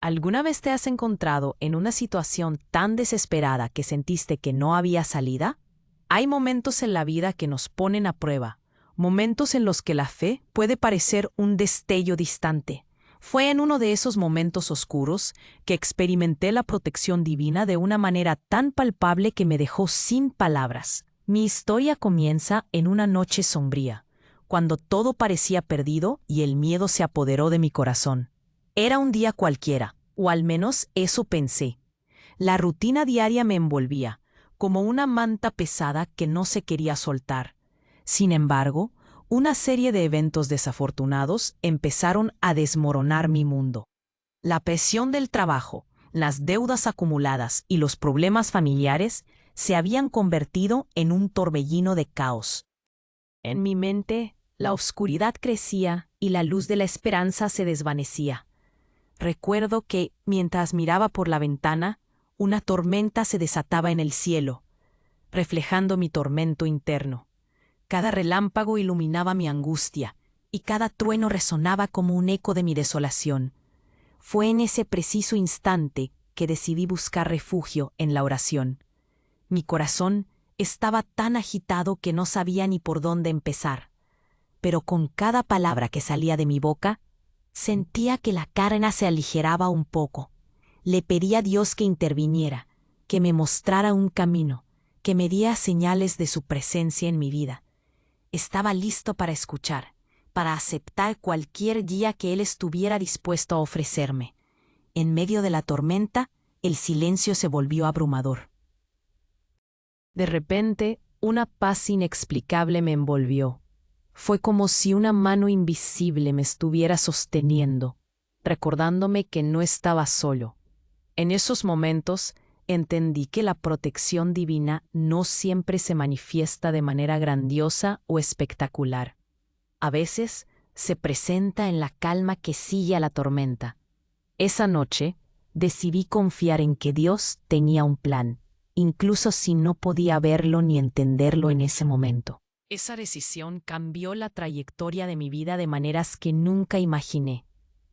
¿Alguna vez te has encontrado en una situación tan desesperada que sentiste que no había salida? Hay momentos en la vida que nos ponen a prueba, momentos en los que la fe puede parecer un destello distante. Fue en uno de esos momentos oscuros que experimenté la protección divina de una manera tan palpable que me dejó sin palabras. Mi historia comienza en una noche sombría, cuando todo parecía perdido y el miedo se apoderó de mi corazón. Era un día cualquiera, o al menos eso pensé. La rutina diaria me envolvía, como una manta pesada que no se quería soltar. Sin embargo, una serie de eventos desafortunados empezaron a desmoronar mi mundo. La presión del trabajo, las deudas acumuladas y los problemas familiares se habían convertido en un torbellino de caos. En mi mente, la oscuridad crecía y la luz de la esperanza se desvanecía. Recuerdo que, mientras miraba por la ventana, una tormenta se desataba en el cielo, reflejando mi tormento interno. Cada relámpago iluminaba mi angustia, y cada trueno resonaba como un eco de mi desolación. Fue en ese preciso instante que decidí buscar refugio en la oración. Mi corazón estaba tan agitado que no sabía ni por dónde empezar, pero con cada palabra que salía de mi boca, sentía que la carga se aligeraba un poco. Le pedí a Dios que interviniera, que me mostrara un camino, que me diera señales de su presencia en mi vida. Estaba listo para escuchar, para aceptar cualquier guía que Él estuviera dispuesto a ofrecerme. En medio de la tormenta, el silencio se volvió abrumador. De repente, una paz inexplicable me envolvió. Fue como si una mano invisible me estuviera sosteniendo, recordándome que no estaba solo. En esos momentos, entendí que la protección divina no siempre se manifiesta de manera grandiosa o espectacular. A veces, se presenta en la calma que sigue a la tormenta. Esa noche, decidí confiar en que Dios tenía un plan, incluso si no podía verlo ni entenderlo en ese momento. Esa decisión cambió la trayectoria de mi vida de maneras que nunca imaginé.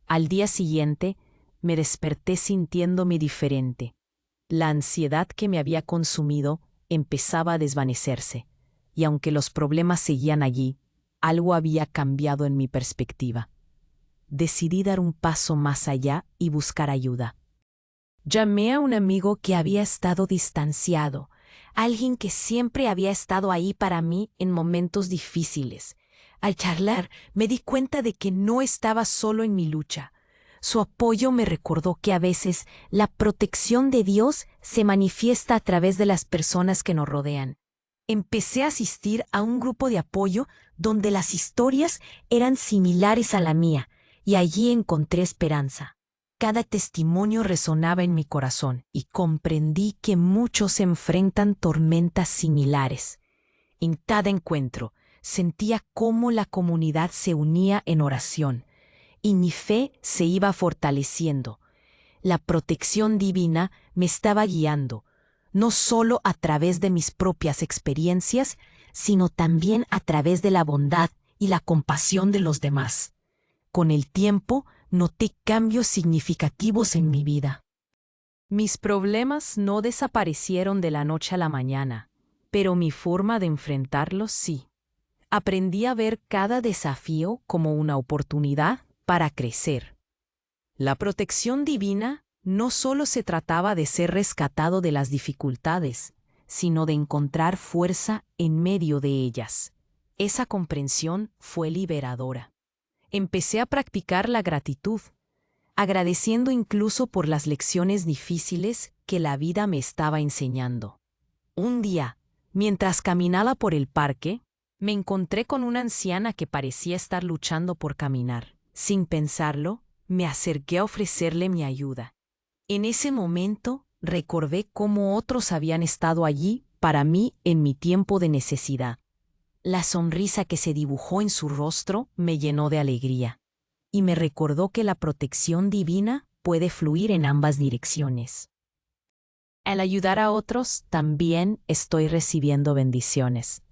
Al día siguiente, me desperté sintiéndome diferente. La ansiedad que me había consumido empezaba a desvanecerse, y aunque los problemas seguían allí, algo había cambiado en mi perspectiva. Decidí dar un paso más allá y buscar ayuda. Llamé a un amigo que había estado distanciado, alguien que siempre había estado ahí para mí en momentos difíciles. Al charlar, me di cuenta de que no estaba solo en mi lucha. Su apoyo me recordó que a veces la protección de Dios se manifiesta a través de las personas que nos rodean. Empecé a asistir a un grupo de apoyo donde las historias eran similares a la mía, y allí encontré esperanza. Cada testimonio resonaba en mi corazón y comprendí que muchos enfrentan tormentas similares. En cada encuentro sentía cómo la comunidad se unía en oración y mi fe se iba fortaleciendo. La protección divina me estaba guiando, no solo a través de mis propias experiencias, sino también a través de la bondad y la compasión de los demás. Con el tiempo, noté cambios significativos en mi vida. Mis problemas no desaparecieron de la noche a la mañana, pero mi forma de enfrentarlos sí. Aprendí a ver cada desafío como una oportunidad para crecer. La protección divina no solo se trataba de ser rescatado de las dificultades, sino de encontrar fuerza en medio de ellas. Esa comprensión fue liberadora. Empecé a practicar la gratitud, agradeciendo incluso por las lecciones difíciles que la vida me estaba enseñando. Un día, mientras caminaba por el parque, me encontré con una anciana que parecía estar luchando por caminar. Sin pensarlo, me acerqué a ofrecerle mi ayuda. En ese momento, recordé cómo otros habían estado allí para mí en mi tiempo de necesidad. La sonrisa que se dibujó en su rostro me llenó de alegría, y me recordó que la protección divina puede fluir en ambas direcciones. Al ayudar a otros, también estoy recibiendo bendiciones.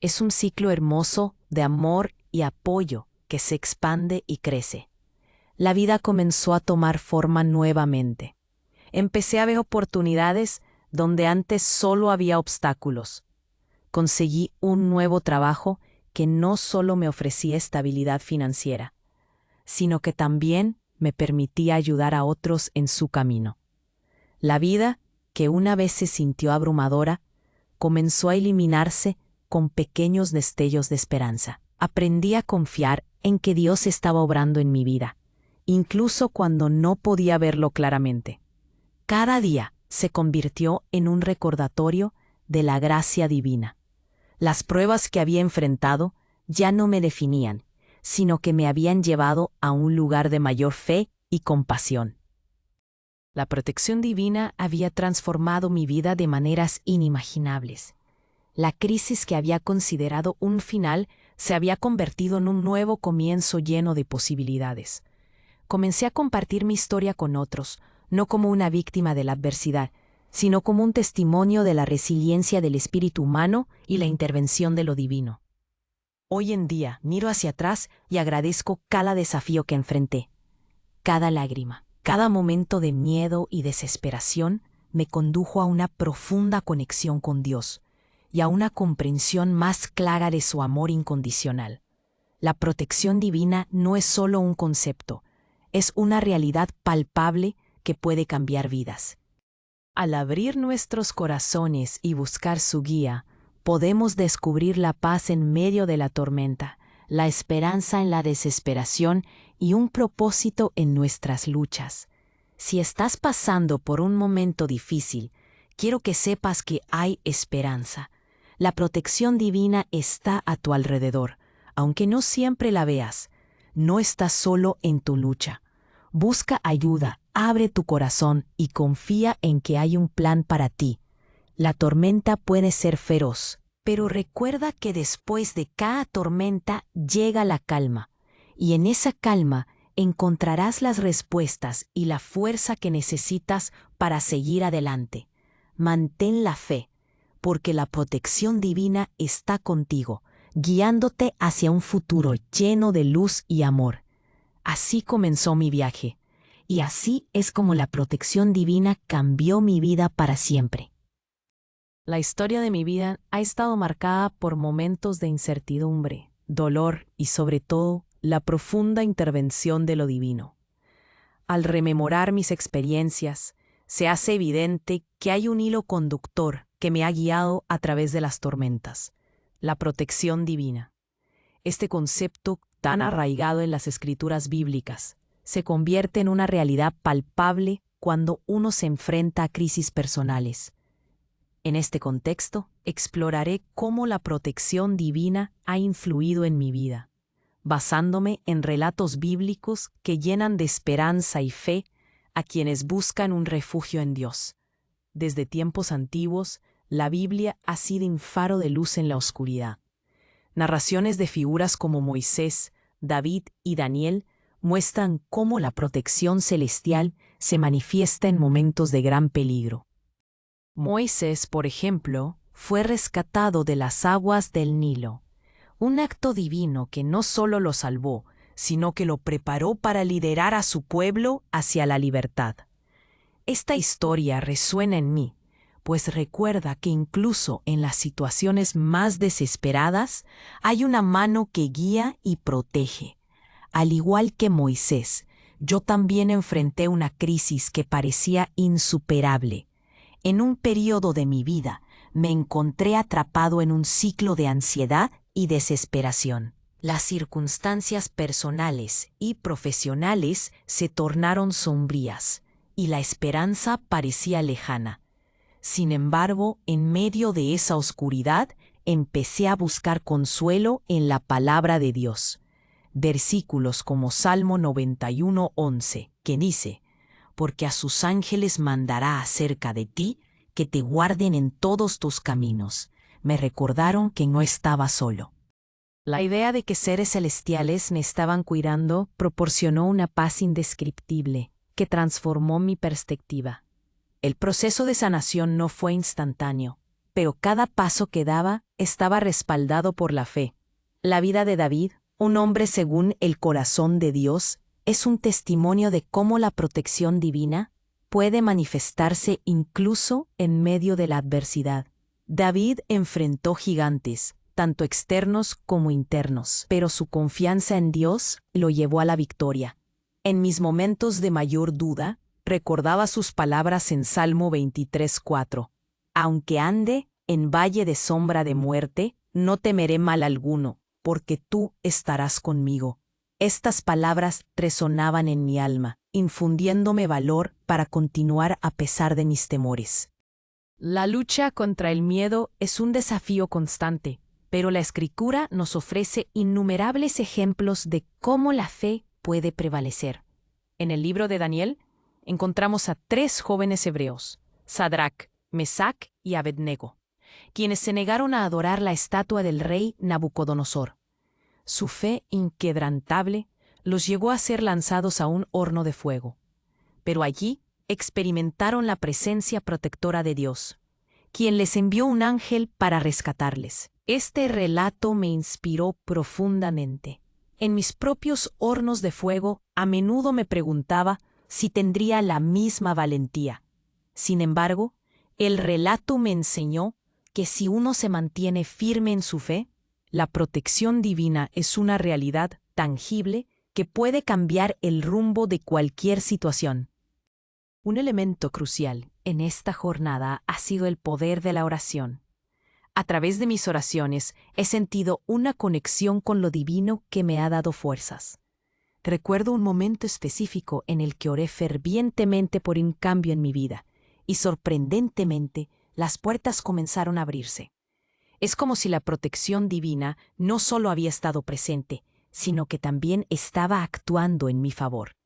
Es un ciclo hermoso de amor y apoyo que se expande y crece. la vida comenzó a tomar forma nuevamente. Empecé a ver oportunidades donde antes solo había obstáculos. Conseguí un nuevo trabajo que no solo me ofrecía estabilidad financiera, sino que también me permitía ayudar a otros en su camino. La vida, que una vez se sintió abrumadora, comenzó a iluminarse con pequeños destellos de esperanza. Aprendí a confiar en que Dios estaba obrando en mi vida, incluso cuando no podía verlo claramente. Cada día se convirtió en un recordatorio de la gracia divina. Las pruebas que había enfrentado ya no me definían, sino que me habían llevado a un lugar de mayor fe y compasión. La protección divina había transformado mi vida de maneras inimaginables. La crisis que había considerado un final se había convertido en un nuevo comienzo lleno de posibilidades. Comencé a compartir mi historia con otros, no como una víctima de la adversidad, sino como un testimonio de la resiliencia del espíritu humano y la intervención de lo divino. Hoy en día miro hacia atrás y agradezco cada desafío que enfrenté. Cada lágrima, cada momento de miedo y desesperación me condujo a una profunda conexión con Dios y a una comprensión más clara de su amor incondicional. La protección divina no es solo un concepto, es una realidad palpable que puede cambiar vidas. Al abrir nuestros corazones y buscar su guía, podemos descubrir la paz en medio de la tormenta, la esperanza en la desesperación y un propósito en nuestras luchas. Si estás pasando por un momento difícil, quiero que sepas que hay esperanza. La protección divina está a tu alrededor, aunque no siempre la veas. No estás solo en tu lucha. Busca ayuda, abre tu corazón y confía en que hay un plan para ti. La tormenta puede ser feroz, pero recuerda que después de cada tormenta llega la calma, y en esa calma encontrarás las respuestas y la fuerza que necesitas para seguir adelante. Mantén la fe, porque la protección divina está contigo, guiándote hacia un futuro lleno de luz y amor. Así comenzó mi viaje, y así es como la protección divina cambió mi vida para siempre. La historia de mi vida ha estado marcada por momentos de incertidumbre, dolor y sobre todo la profunda intervención de lo divino. Al rememorar mis experiencias, se hace evidente que hay un hilo conductor que me ha guiado a través de las tormentas: la protección divina. Este concepto, tan arraigado en las escrituras bíblicas, se convierte en una realidad palpable cuando uno se enfrenta a crisis personales. En este contexto, exploraré cómo la protección divina ha influido en mi vida, basándome en relatos bíblicos que llenan de esperanza y fe a quienes buscan un refugio en Dios. Desde tiempos antiguos, la Biblia ha sido un faro de luz en la oscuridad. Narraciones de figuras como Moisés, David y Daniel muestran cómo la protección celestial se manifiesta en momentos de gran peligro. Moisés, por ejemplo, fue rescatado de las aguas del Nilo, un acto divino que no solo lo salvó, sino que lo preparó para liderar a su pueblo hacia la libertad. Esta historia resuena en mí, pues recuerda que incluso en las situaciones más desesperadas hay una mano que guía y protege. Al igual que Moisés, yo también enfrenté una crisis que parecía insuperable. En un periodo de mi vida, me encontré atrapado en un ciclo de ansiedad y desesperación. Las circunstancias personales y profesionales se tornaron sombrías, y la esperanza parecía lejana. Sin embargo, en medio de esa oscuridad, empecé a buscar consuelo en la palabra de Dios. Versículos como Salmo 91:11, que dice: «Porque a sus ángeles mandará acerca de ti, que te guarden en todos tus caminos», me recordaron que no estaba solo. La idea de que seres celestiales me estaban cuidando proporcionó una paz indescriptible que transformó mi perspectiva. El proceso de sanación no fue instantáneo, pero cada paso que daba estaba respaldado por la fe. La vida de David, un hombre según el corazón de Dios, es un testimonio de cómo la protección divina puede manifestarse incluso en medio de la adversidad. David enfrentó gigantes, tanto externos como internos, pero su confianza en Dios lo llevó a la victoria. En mis momentos de mayor duda, recordaba sus palabras en Salmo 23:4. Aunque ande en valle de sombra de muerte, no temeré mal alguno, porque tú estarás conmigo. Estas palabras resonaban en mi alma, infundiéndome valor para continuar a pesar de mis temores. La lucha contra el miedo es un desafío constante, pero la Escritura nos ofrece innumerables ejemplos de cómo la fe puede prevalecer. En el libro de Daniel encontramos a 3 jóvenes hebreos, Sadrac, Mesac y Abednego, quienes se negaron a adorar la estatua del rey Nabucodonosor. Su fe inquebrantable los llevó a ser lanzados a un horno de fuego. Pero allí experimentaron la presencia protectora de Dios, quien les envió un ángel para rescatarles. Este relato me inspiró profundamente. En mis propios hornos de fuego, a menudo me preguntaba si tendría la misma valentía. Sin embargo, el relato me enseñó que si uno se mantiene firme en su fe, la protección divina es una realidad tangible que puede cambiar el rumbo de cualquier situación. Un elemento crucial en esta jornada ha sido el poder de la oración. A través de mis oraciones he sentido una conexión con lo divino que me ha dado fuerzas. Recuerdo un momento específico en el que oré fervientemente por un cambio en mi vida, y sorprendentemente las puertas comenzaron a abrirse. Es como si la protección divina no solo había estado presente, sino que también estaba actuando en mi favor.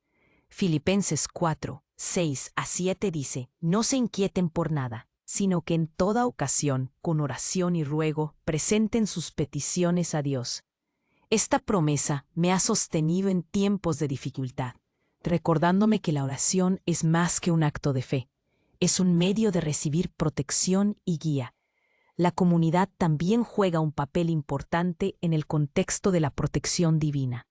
Filipenses 4:6-7 dice: No se inquieten por nada, sino que en toda ocasión, con oración y ruego, presenten sus peticiones a Dios. Esta promesa me ha sostenido en tiempos de dificultad, recordándome que la oración es más que un acto de fe, es un medio de recibir protección y guía. La comunidad también juega un papel importante en el contexto de la protección divina.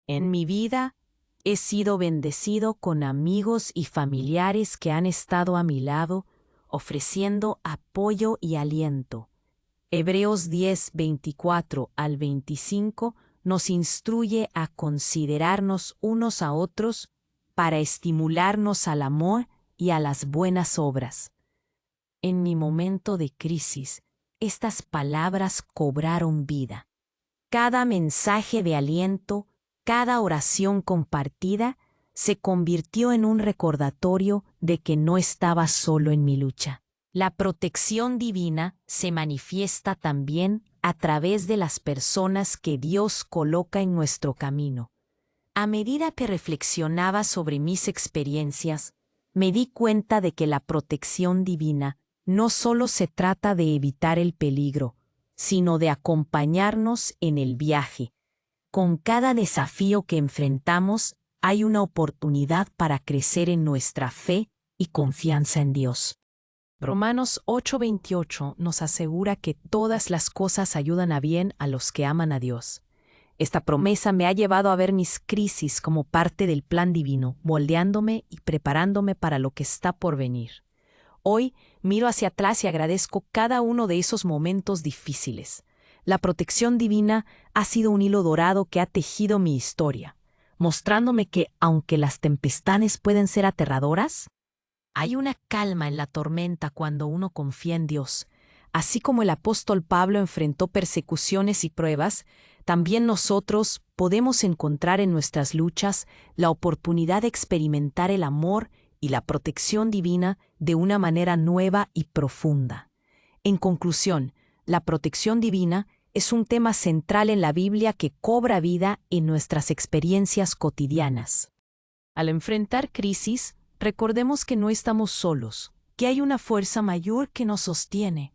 En mi vida, he sido bendecido con amigos y familiares que han estado a mi lado, ofreciendo apoyo y aliento. Hebreos 10:24-25 nos instruye a considerarnos unos a otros para estimularnos al amor y a las buenas obras. En mi momento de crisis, estas palabras cobraron vida. Cada mensaje de aliento, cada oración compartida, se convirtió en un recordatorio de que no estaba solo en mi lucha. La protección divina se manifiesta también a través de las personas que Dios coloca en nuestro camino. A medida que reflexionaba sobre mis experiencias, me di cuenta de que la protección divina no solo se trata de evitar el peligro, sino de acompañarnos en el viaje. Con cada desafío que enfrentamos, hay una oportunidad para crecer en nuestra fe y confianza en Dios. Romanos 8:28 nos asegura que todas las cosas ayudan a bien a los que aman a Dios. Esta promesa me ha llevado a ver mis crisis como parte del plan divino, moldeándome y preparándome para lo que está por venir. Hoy miro hacia atrás y agradezco cada uno de esos momentos difíciles. La protección divina ha sido un hilo dorado que ha tejido mi historia, mostrándome que, aunque las tempestades pueden ser aterradoras, hay una calma en la tormenta cuando uno confía en Dios. Así como el apóstol Pablo enfrentó persecuciones y pruebas, también nosotros podemos encontrar en nuestras luchas la oportunidad de experimentar el amor y la protección divina de una manera nueva y profunda. En conclusión, la protección divina es un tema central en la Biblia que cobra vida en nuestras experiencias cotidianas. Al enfrentar crisis, recordemos que no estamos solos, que hay una fuerza mayor que nos sostiene.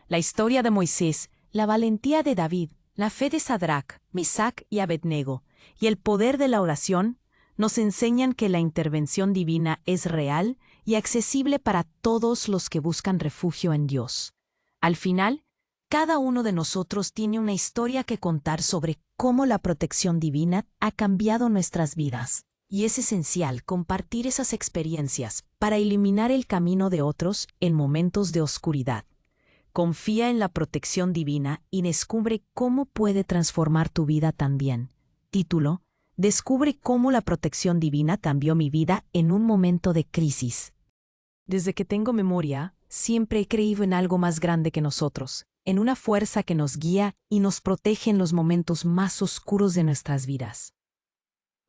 La historia de Moisés, la valentía de David, la fe de Sadrac, Mesac y Abednego, y el poder de la oración, nos enseñan que la intervención divina es real y accesible para todos los que buscan refugio en Dios. Al final, Cada uno de nosotros tiene una historia que contar sobre cómo la protección divina ha cambiado nuestras vidas. Y es esencial compartir esas experiencias para iluminar el camino de otros en momentos de oscuridad. Confía en la protección divina y descubre cómo puede transformar tu vida también. Título: Descubre cómo la protección divina cambió mi vida en un momento de crisis. Desde que tengo memoria, siempre he creído en algo más grande que nosotros, en una fuerza que nos guía y nos protege en los momentos más oscuros de nuestras vidas.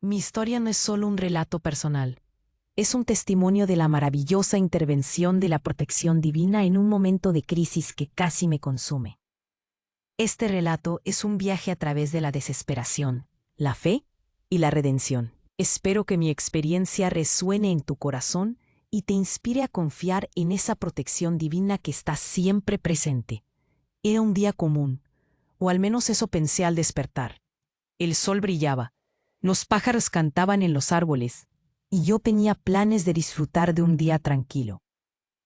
Mi historia no es solo un relato personal. Es un testimonio de la maravillosa intervención de la protección divina en un momento de crisis que casi me consume. Este relato es un viaje a través de la desesperación, la fe y la redención. Espero que mi experiencia resuene en tu corazón y te inspire a confiar en esa protección divina que está siempre presente. Era un día común, o al menos eso pensé al despertar. El sol brillaba, los pájaros cantaban en los árboles, y yo tenía planes de disfrutar de un día tranquilo.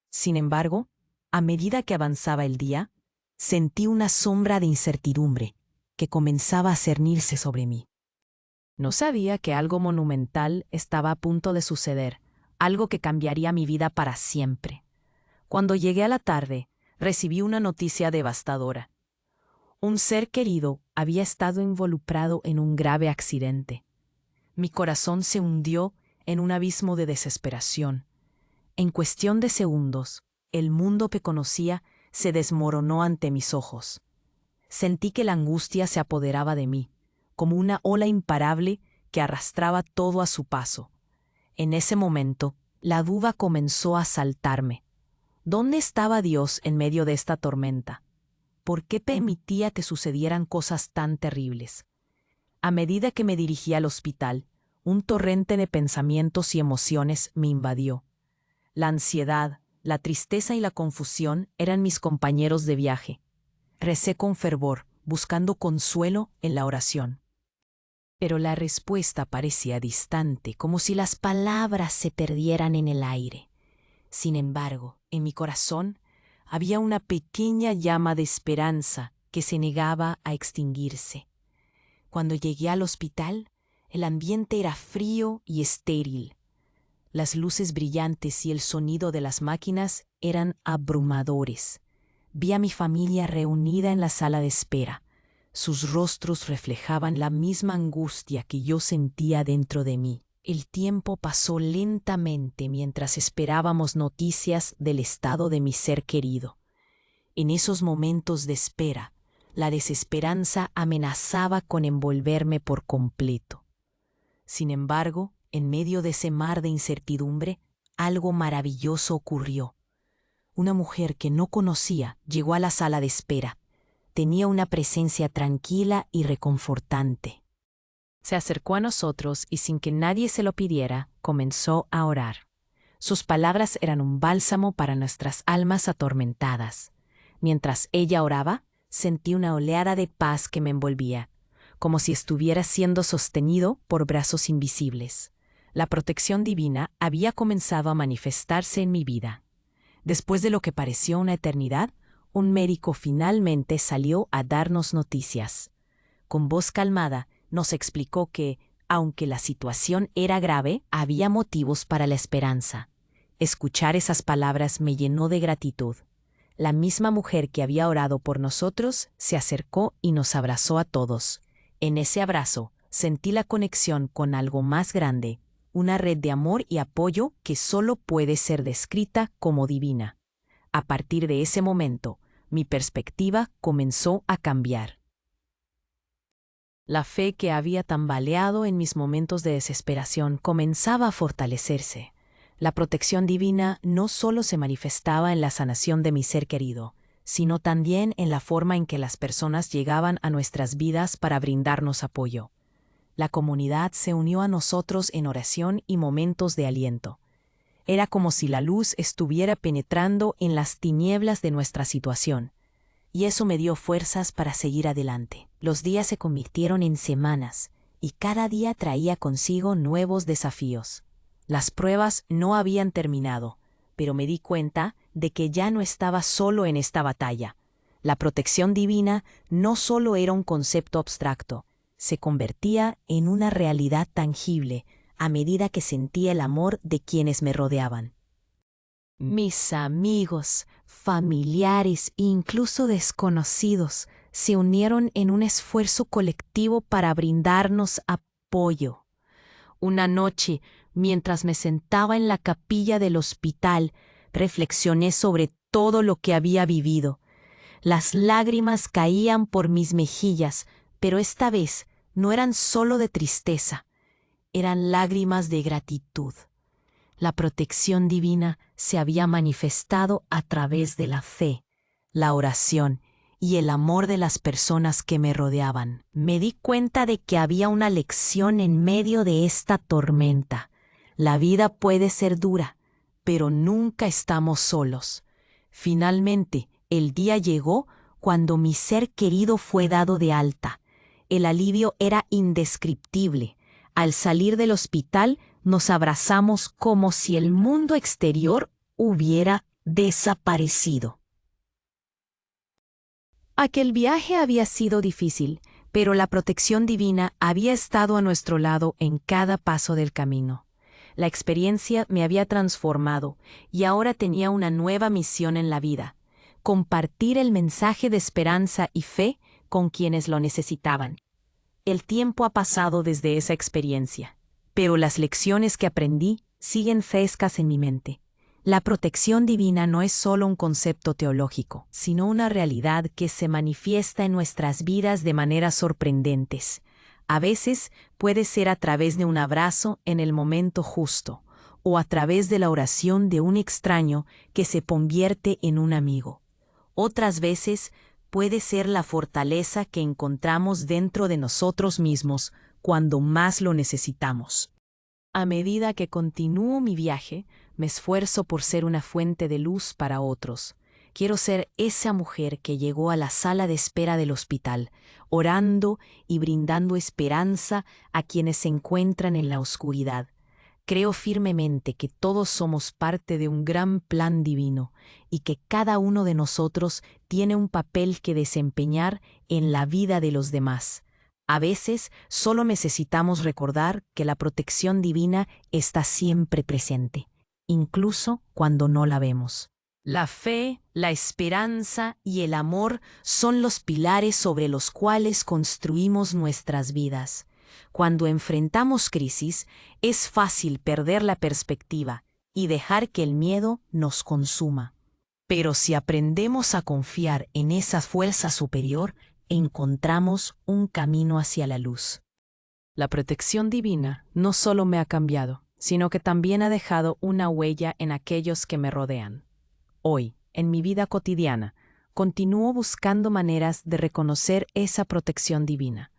Sin embargo, a medida que avanzaba el día, sentí una sombra de incertidumbre que comenzaba a cernirse sobre mí. No sabía que algo monumental estaba a punto de suceder, algo que cambiaría mi vida para siempre. Cuando llegué a la tarde, recibí una noticia devastadora. Un ser querido había estado involucrado en un grave accidente. Mi corazón se hundió en un abismo de desesperación. En cuestión de segundos, el mundo que conocía se desmoronó ante mis ojos. Sentí que la angustia se apoderaba de mí, como una ola imparable que arrastraba todo a su paso. En ese momento, la duda comenzó a asaltarme. ¿Dónde estaba Dios en medio de esta tormenta? ¿Por qué permitía que sucedieran cosas tan terribles? A medida que me dirigía al hospital, un torrente de pensamientos y emociones me invadió. La ansiedad, la tristeza y la confusión eran mis compañeros de viaje. Recé con fervor, buscando consuelo en la oración. Pero la respuesta parecía distante, como si las palabras se perdieran en el aire. Sin embargo, en mi corazón había una pequeña llama de esperanza que se negaba a extinguirse. Cuando llegué al hospital, el ambiente era frío y estéril. Las luces brillantes y el sonido de las máquinas eran abrumadores. Vi a mi familia reunida en la sala de espera. Sus rostros reflejaban la misma angustia que yo sentía dentro de mí. El tiempo pasó lentamente mientras esperábamos noticias del estado de mi ser querido. En esos momentos de espera, la desesperanza amenazaba con envolverme por completo. Sin embargo, en medio de ese mar de incertidumbre, algo maravilloso ocurrió. Una mujer que no conocía llegó a la sala de espera. Tenía una presencia tranquila y reconfortante. Se acercó a nosotros y sin que nadie se lo pidiera, comenzó a orar. Sus palabras eran un bálsamo para nuestras almas atormentadas. Mientras ella oraba, sentí una oleada de paz que me envolvía, como si estuviera siendo sostenido por brazos invisibles. La protección divina había comenzado a manifestarse en mi vida. Después de lo que pareció una eternidad, un médico finalmente salió a darnos noticias. Con voz calmada, nos explicó que, aunque la situación era grave, había motivos para la esperanza. Escuchar esas palabras me llenó de gratitud. La misma mujer que había orado por nosotros se acercó y nos abrazó a todos. En ese abrazo, sentí la conexión con algo más grande, una red de amor y apoyo que solo puede ser descrita como divina. A partir de ese momento, mi perspectiva comenzó a cambiar. La fe que había tambaleado en mis momentos de desesperación comenzaba a fortalecerse. La protección divina no solo se manifestaba en la sanación de mi ser querido, sino también en la forma en que las personas llegaban a nuestras vidas para brindarnos apoyo. La comunidad se unió a nosotros en oración y momentos de aliento. Era como si la luz estuviera penetrando en las tinieblas de nuestra situación, y eso me dio fuerzas para seguir adelante. Los días se convirtieron en semanas, y cada día traía consigo nuevos desafíos. Las pruebas no habían terminado, pero me di cuenta de que ya no estaba solo en esta batalla. La protección divina no solo era un concepto abstracto, se convertía en una realidad tangible a medida que sentía el amor de quienes me rodeaban. Mis amigos, familiares e incluso desconocidos se unieron en un esfuerzo colectivo para brindarnos apoyo. Una noche, mientras me sentaba en la capilla del hospital, reflexioné sobre todo lo que había vivido. Las lágrimas caían por mis mejillas, pero esta vez no eran solo de tristeza, eran lágrimas de gratitud. La protección divina se había manifestado a través de la fe, la oración y el amor de las personas que me rodeaban. Me di cuenta de que había una lección en medio de esta tormenta. La vida puede ser dura, pero nunca estamos solos. Finalmente, el día llegó cuando mi ser querido fue dado de alta. El alivio era indescriptible. Al salir del hospital, nos abrazamos como si el mundo exterior hubiera desaparecido. Aquel viaje había sido difícil, pero la protección divina había estado a nuestro lado en cada paso del camino. La experiencia me había transformado y ahora tenía una nueva misión en la vida: compartir el mensaje de esperanza y fe con quienes lo necesitaban. El tiempo ha pasado desde esa experiencia, pero las lecciones que aprendí siguen frescas en mi mente. La protección divina no es solo un concepto teológico, sino una realidad que se manifiesta en nuestras vidas de maneras sorprendentes. A veces puede ser a través de un abrazo en el momento justo, o a través de la oración de un extraño que se convierte en un amigo. Otras veces puede ser la fortaleza que encontramos dentro de nosotros mismos cuando más lo necesitamos. A medida que continúo mi viaje, me esfuerzo por ser una fuente de luz para otros. Quiero ser esa mujer que llegó a la sala de espera del hospital, orando y brindando esperanza a quienes se encuentran en la oscuridad. Creo firmemente que todos somos parte de un gran plan divino y que cada uno de nosotros tiene un papel que desempeñar en la vida de los demás. A veces solo necesitamos recordar que la protección divina está siempre presente, incluso cuando no la vemos. La fe, la esperanza y el amor son los pilares sobre los cuales construimos nuestras vidas. Cuando enfrentamos crisis, es fácil perder la perspectiva y dejar que el miedo nos consuma. Pero si aprendemos a confiar en esa fuerza superior, encontramos un camino hacia la luz. La protección divina no solo me ha cambiado, sino que también ha dejado una huella en aquellos que me rodean. Hoy, en mi vida cotidiana, continúo buscando maneras de reconocer esa protección divina.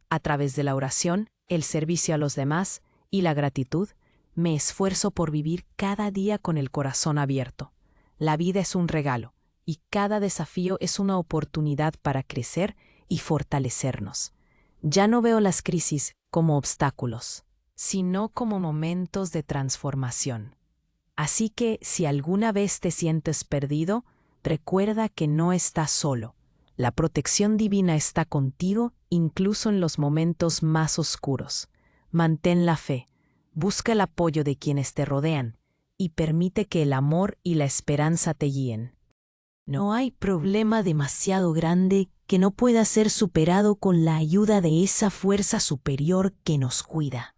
A través de la oración, el servicio a los demás y la gratitud, me esfuerzo por vivir cada día con el corazón abierto. La vida es un regalo, y cada desafío es una oportunidad para crecer y fortalecernos. Ya no veo las crisis como obstáculos, sino como momentos de transformación. Así que si alguna vez te sientes perdido, recuerda que no estás solo. La protección divina está contigo incluso en los momentos más oscuros. Mantén la fe, busca el apoyo de quienes te rodean y permite que el amor y la esperanza te guíen. No hay problema demasiado grande que no pueda ser superado con la ayuda de esa fuerza superior que nos cuida.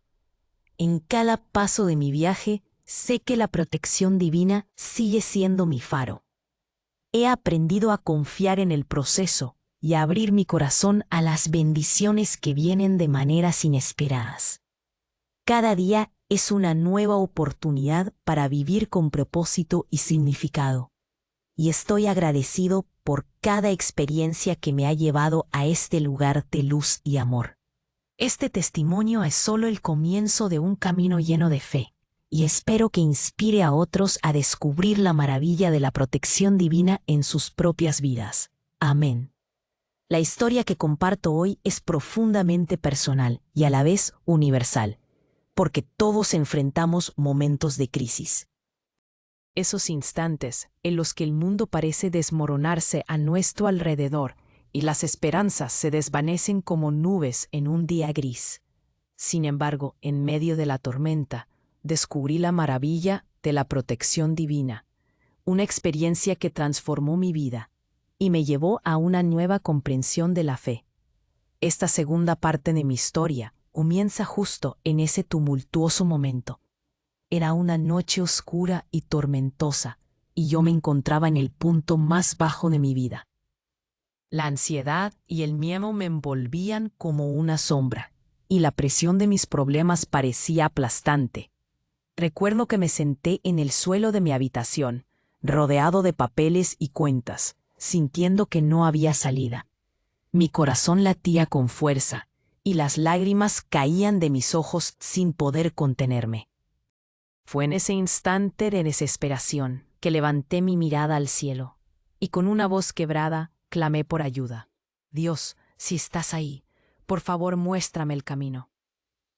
En cada paso de mi viaje, sé que la protección divina sigue siendo mi faro. He aprendido a confiar en el proceso y a abrir mi corazón a las bendiciones que vienen de maneras inesperadas. Cada día es una nueva oportunidad para vivir con propósito y significado. Y estoy agradecido por cada experiencia que me ha llevado a este lugar de luz y amor. Este testimonio es solo el comienzo de un camino lleno de fe, y espero que inspire a otros a descubrir la maravilla de la protección divina en sus propias vidas. Amén. La historia que comparto hoy es profundamente personal y a la vez universal, porque todos enfrentamos momentos de crisis. Esos instantes en los que el mundo parece desmoronarse a nuestro alrededor y las esperanzas se desvanecen como nubes en un día gris. Sin embargo, en medio de la tormenta, descubrí la maravilla de la protección divina, una experiencia que transformó mi vida y me llevó a una nueva comprensión de la fe. Esta segunda parte de mi historia comienza justo en ese tumultuoso momento. Era una noche oscura y tormentosa, y yo me encontraba en el punto más bajo de mi vida. La ansiedad y el miedo me envolvían como una sombra, y la presión de mis problemas parecía aplastante. Recuerdo que me senté en el suelo de mi habitación, rodeado de papeles y cuentas, sintiendo que no había salida. Mi corazón latía con fuerza, y las lágrimas caían de mis ojos sin poder contenerme. Fue en ese instante de desesperación que levanté mi mirada al cielo, y con una voz quebrada clamé por ayuda. Dios, si estás ahí, por favor muéstrame el camino.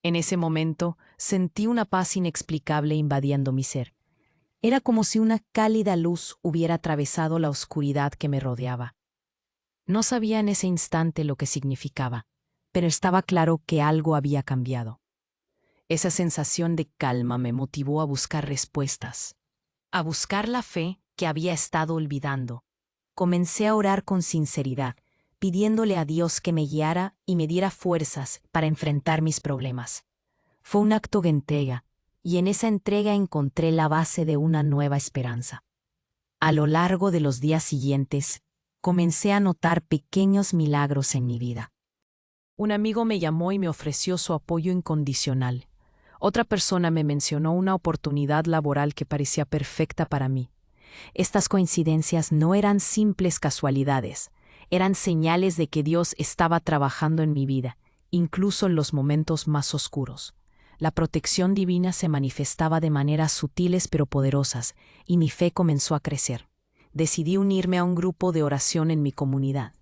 En ese momento sentí una paz inexplicable invadiendo mi ser. Era como si una cálida luz hubiera atravesado la oscuridad que me rodeaba. No sabía en ese instante lo que significaba, pero estaba claro que algo había cambiado. Esa sensación de calma me motivó a buscar respuestas, a buscar la fe que había estado olvidando. Comencé a orar con sinceridad, pidiéndole a Dios que me guiara y me diera fuerzas para enfrentar mis problemas. Fue un acto de entrega, y en esa entrega encontré la base de una nueva esperanza. A lo largo de los días siguientes, comencé a notar pequeños milagros en mi vida. Un amigo me llamó y me ofreció su apoyo incondicional. Otra persona me mencionó una oportunidad laboral que parecía perfecta para mí. Estas coincidencias no eran simples casualidades, eran señales de que Dios estaba trabajando en mi vida, incluso en los momentos más oscuros. La protección divina se manifestaba de maneras sutiles pero poderosas, y mi fe comenzó a crecer. Decidí unirme a un grupo de oración en mi comunidad.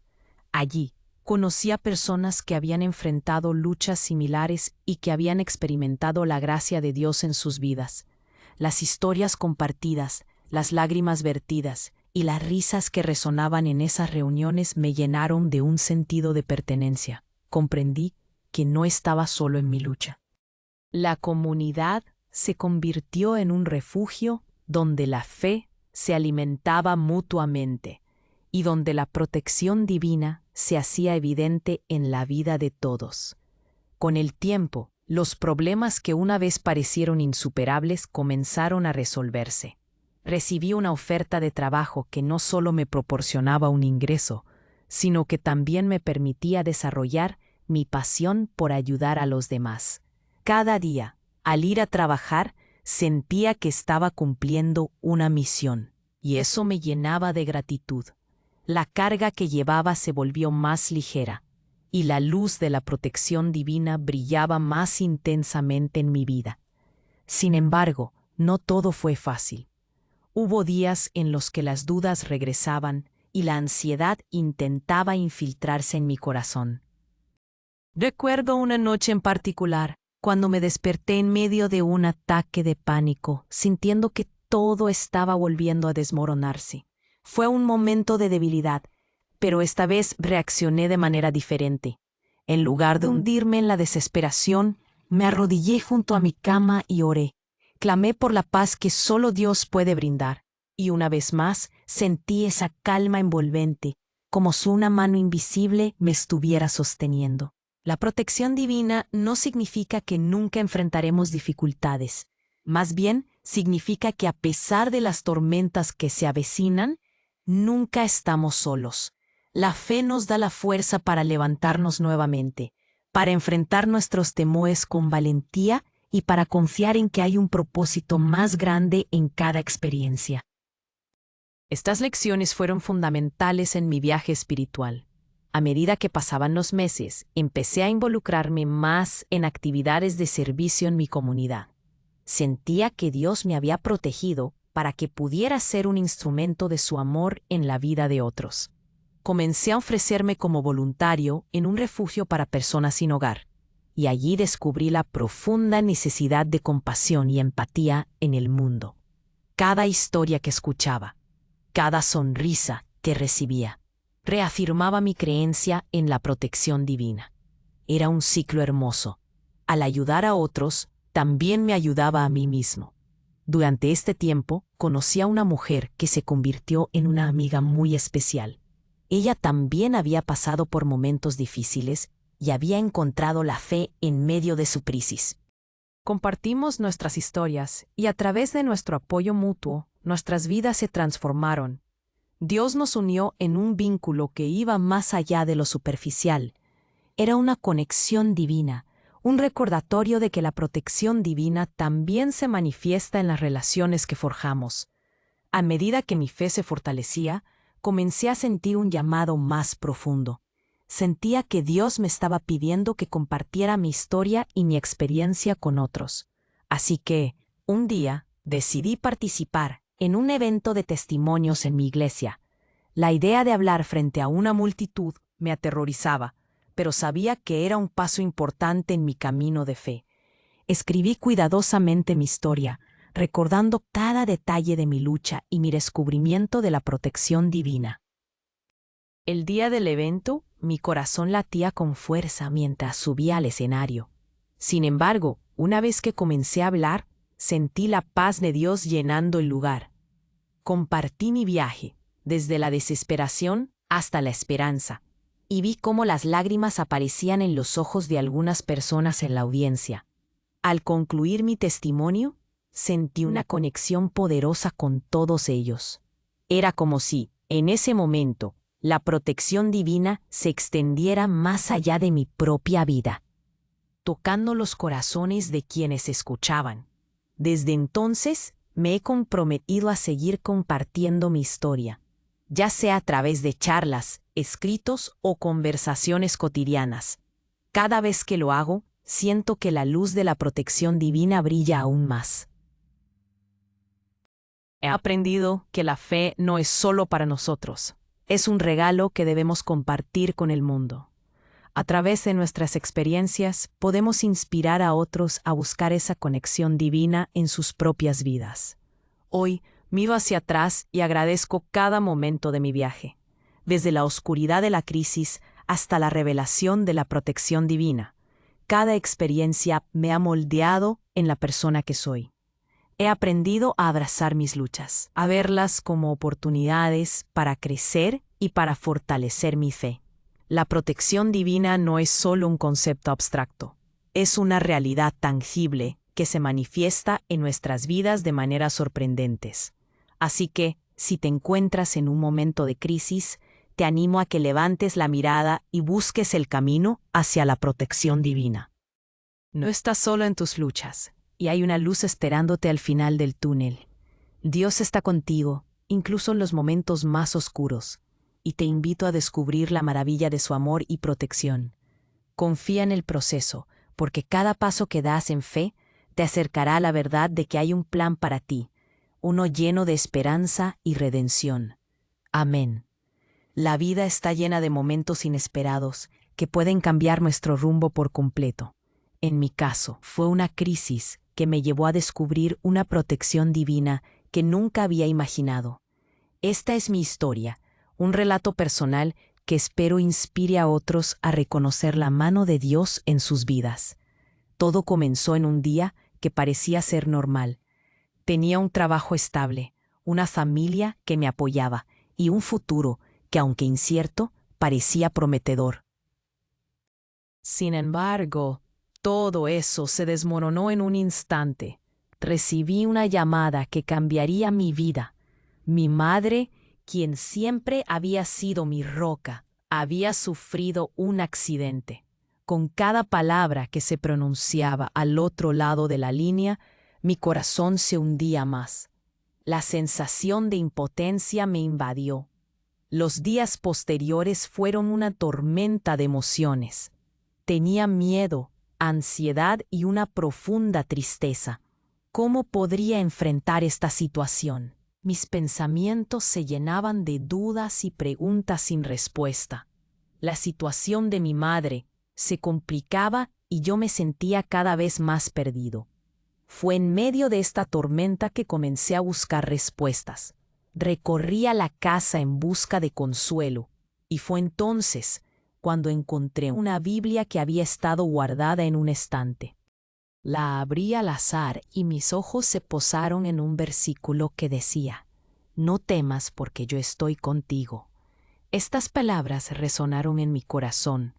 Allí, conocí a personas que habían enfrentado luchas similares y que habían experimentado la gracia de Dios en sus vidas. Las historias compartidas, las lágrimas vertidas y las risas que resonaban en esas reuniones me llenaron de un sentido de pertenencia. Comprendí que no estaba solo en mi lucha. La comunidad se convirtió en un refugio donde la fe se alimentaba mutuamente y donde la protección divina se hacía evidente en la vida de todos. Con el tiempo, los problemas que una vez parecieron insuperables comenzaron a resolverse. Recibí una oferta de trabajo que no solo me proporcionaba un ingreso, sino que también me permitía desarrollar mi pasión por ayudar a los demás. Cada día, al ir a trabajar, sentía que estaba cumpliendo una misión, y eso me llenaba de gratitud. La carga que llevaba se volvió más ligera, y la luz de la protección divina brillaba más intensamente en mi vida. Sin embargo, no todo fue fácil. Hubo días en los que las dudas regresaban y la ansiedad intentaba infiltrarse en mi corazón. Recuerdo una noche en particular, cuando me desperté en medio de un ataque de pánico, sintiendo que todo estaba volviendo a desmoronarse. Fue un momento de debilidad, pero esta vez reaccioné de manera diferente. En lugar de hundirme en la desesperación, me arrodillé junto a mi cama y oré. Clamé por la paz que solo Dios puede brindar, y una vez más sentí esa calma envolvente, como si una mano invisible me estuviera sosteniendo. La protección divina no significa que nunca enfrentaremos dificultades. Más bien, significa que a pesar de las tormentas que se avecinan, nunca estamos solos. La fe nos da la fuerza para levantarnos nuevamente, para enfrentar nuestros temores con valentía y para confiar en que hay un propósito más grande en cada experiencia. Estas lecciones fueron fundamentales en mi viaje espiritual. A medida que pasaban los meses, empecé a involucrarme más en actividades de servicio en mi comunidad. Sentía que Dios me había protegido para que pudiera ser un instrumento de su amor en la vida de otros. Comencé a ofrecerme como voluntario en un refugio para personas sin hogar, y allí descubrí la profunda necesidad de compasión y empatía en el mundo. Cada historia que escuchaba, cada sonrisa que recibía, reafirmaba mi creencia en la protección divina. Era un ciclo hermoso. Al ayudar a otros, también me ayudaba a mí mismo. Durante este tiempo, conocí a una mujer que se convirtió en una amiga muy especial. Ella también había pasado por momentos difíciles y había encontrado la fe en medio de su crisis. Compartimos nuestras historias y a través de nuestro apoyo mutuo, nuestras vidas se transformaron. Dios nos unió en un vínculo que iba más allá de lo superficial. Era una conexión divina, un recordatorio de que la protección divina también se manifiesta en las relaciones que forjamos. A medida que mi fe se fortalecía, comencé a sentir un llamado más profundo. Sentía que Dios me estaba pidiendo que compartiera mi historia y mi experiencia con otros. Así que, un día, decidí participar en un evento de testimonios en mi iglesia. La idea de hablar frente a una multitud me aterrorizaba, pero sabía que era un paso importante en mi camino de fe. Escribí cuidadosamente mi historia, recordando cada detalle de mi lucha y mi descubrimiento de la protección divina. El día del evento, mi corazón latía con fuerza mientras subía al escenario. Sin embargo, una vez que comencé a hablar, sentí la paz de Dios llenando el lugar. Compartí mi viaje, desde la desesperación hasta la esperanza, y vi cómo las lágrimas aparecían en los ojos de algunas personas en la audiencia. Al concluir mi testimonio, sentí una conexión poderosa con todos ellos. Era como si, en ese momento, la protección divina se extendiera más allá de mi propia vida, tocando los corazones de quienes escuchaban. Desde entonces, me he comprometido a seguir compartiendo mi historia, ya sea a través de charlas, escritos o conversaciones cotidianas. Cada vez que lo hago, siento que la luz de la protección divina brilla aún más. He aprendido que la fe no es solo para nosotros. Es un regalo que debemos compartir con el mundo. A través de nuestras experiencias, podemos inspirar a otros a buscar esa conexión divina en sus propias vidas. Hoy, miro hacia atrás y agradezco cada momento de mi viaje, desde la oscuridad de la crisis hasta la revelación de la protección divina. Cada experiencia me ha moldeado en la persona que soy. He aprendido a abrazar mis luchas, a verlas como oportunidades para crecer y para fortalecer mi fe. La protección divina no es solo un concepto abstracto, es una realidad tangible que se manifiesta en nuestras vidas de maneras sorprendentes. Así que, si te encuentras en un momento de crisis, te animo a que levantes la mirada y busques el camino hacia la protección divina. No estás solo en tus luchas, y hay una luz esperándote al final del túnel. Dios está contigo, incluso en los momentos más oscuros, y te invito a descubrir la maravilla de su amor y protección. Confía en el proceso, porque cada paso que das en fe te acercará a la verdad de que hay un plan para ti, uno lleno de esperanza y redención. Amén. La vida está llena de momentos inesperados que pueden cambiar nuestro rumbo por completo. En mi caso, fue una crisis que me llevó a descubrir una protección divina que nunca había imaginado. Esta es mi historia, un relato personal que espero inspire a otros a reconocer la mano de Dios en sus vidas. Todo comenzó en un día que parecía ser normal. Tenía un trabajo estable, una familia que me apoyaba y un futuro que, aunque incierto, parecía prometedor. Sin embargo, todo eso se desmoronó en un instante. Recibí una llamada que cambiaría mi vida. Mi madre, quien siempre había sido mi roca, había sufrido un accidente. Con cada palabra que se pronunciaba al otro lado de la línea, mi corazón se hundía más. La sensación de impotencia me invadió. Los días posteriores fueron una tormenta de emociones. Tenía miedo, ansiedad y una profunda tristeza. ¿Cómo podría enfrentar esta situación? Mis pensamientos se llenaban de dudas y preguntas sin respuesta. La situación de mi madre se complicaba y yo me sentía cada vez más perdido. Fue en medio de esta tormenta que comencé a buscar respuestas. Recorría la casa en busca de consuelo, y fue entonces cuando encontré una Biblia que había estado guardada en un estante. La abrí al azar y mis ojos se posaron en un versículo que decía: «No temas porque yo estoy contigo». Estas palabras resonaron en mi corazón,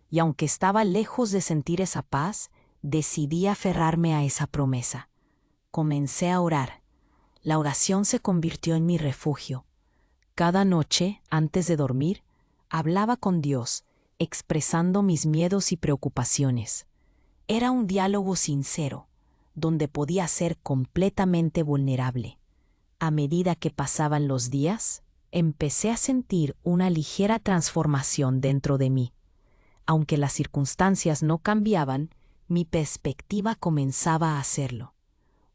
y aunque estaba lejos de sentir esa paz, decidí aferrarme a esa promesa. Comencé a orar. La oración se convirtió en mi refugio. Cada noche, antes de dormir, hablaba con Dios, expresando mis miedos y preocupaciones. Era un diálogo sincero, donde podía ser completamente vulnerable. A medida que pasaban los días, empecé a sentir una ligera transformación dentro de mí. Aunque las circunstancias no cambiaban, mi perspectiva comenzaba a hacerlo.